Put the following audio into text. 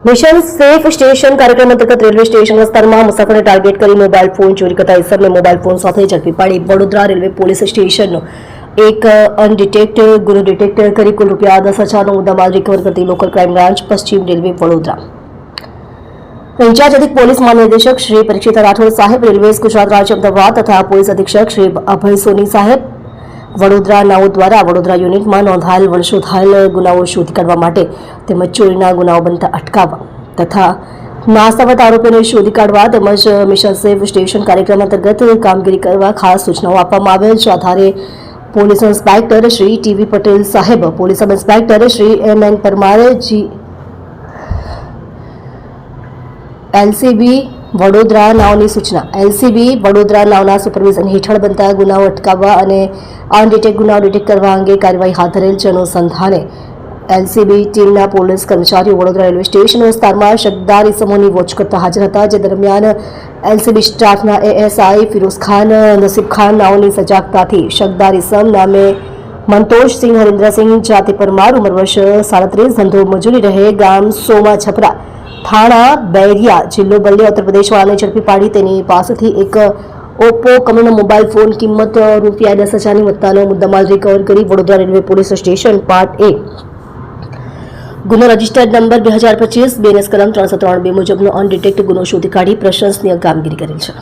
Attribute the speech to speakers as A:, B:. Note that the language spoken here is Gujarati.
A: મિશન સેફ સ્ટેશન કાર્યક્રમ અંતર્ગત રેલવે સ્ટેશન વિસ્તારમાં મુસાફરોને ટાર્ગેટ કરી મોબાઈલ ફોન ચોરી કરતા ઇસમને મોબાઈલ ફોન સાથે ઝડપી પાડી વડોદરા રેલવે પોલીસ સ્ટેશનનો એક અનડિટેક્ટ ગુનો ડિટેક્ટ કરી કુલ રૂપિયા 10,000નો મુદ્દામાલ રિકવર કરતી લોકલ ક્રાઇમ બ્રાન્ચ પશ્ચિમ રેલવે વડોદરા ઇન્ચાર્જ અધિક પોલીસ મહાનિદેશક શ્રી પરીક્ષિત રાઠોડ સાહેબ રેલવેઝ ગુજરાત રાજ્ય અમદાવાદ તથા પોલીસ અધિક્ષક શ્રી અભય સોની સાહેબ વડોદરા નાઓ દ્વારા વડોદરા યુનિટમાં નોંધાયેલ વંશોધાયેલ ગુનાઓ શોધી કાઢવા માટે તેમજ ચોરીના ગુનાઓ બનતા અટકાવવા તથા નાસ્તાવત આરોપીઓને શોધી કાઢવા તેમજ મિશન સેફ સ્ટેશન કાર્યક્રમ અંતર્ગત કામગીરી કરવા ખાસ સૂચનાઓ આપવામાં આવેલ છે. આધારે police inspector Shri T V Patel સાહેબ, police sub inspector Shri M N. Parmar ji LCB Vadodara નાઓની સૂચના એલસીબી વડોદરા નાઓના સુપરવિઝન હેઠળ બનતા ગુનાઓ અટકાવવા અને અનડિટેક્ટ ગુનાઓ ડિટેક્ટ કરવા અંગે કાર્યવાહી હાથ ધરેલ છે. અનુસંધાને એલસીબી ટીમના પોલીસ કર્મચારીઓ વડોદરા રેલવે સ્ટેશન વિસ્તારમાં શકદાર ઇસમોની વોચ કરતા હાજર હતા. જે દરમિયાન એલસીબી સ્ટાફના એએસઆઈ ફિરોઝ ખાન, નસીબ ખાન નાઓની સજાગતાથી શકદાર ઇસમ નામે મંતોષસિંહ હરિન્દ્રસિંહ જાતિ પરમાર, ઉંમર વર્ષ 37, ધંધો મજૂરી, રહે ગામ સોમા છપરા, થાણા बैरिया, जिल्लो बल्लिया, उत्तर प्रदेश वाले ઝડપી પાડી તેની પાસેથી એક ઓપ્પો કંપનીનો મોબાઈલ ફોન કિંમત રૂપિયા 10,000ની વત્તાનો મુદ્દામાલ રિકવર કરી Vadodara railway police station part A ગુનો રજિસ્ટર્ડ નંબર 2025 BNS કલમ 303(2) મુજબનો અનડિટેક્ટ ગુનો શોધી કાઢી પ્રશંસનીય કામગીરી કરેલ છે.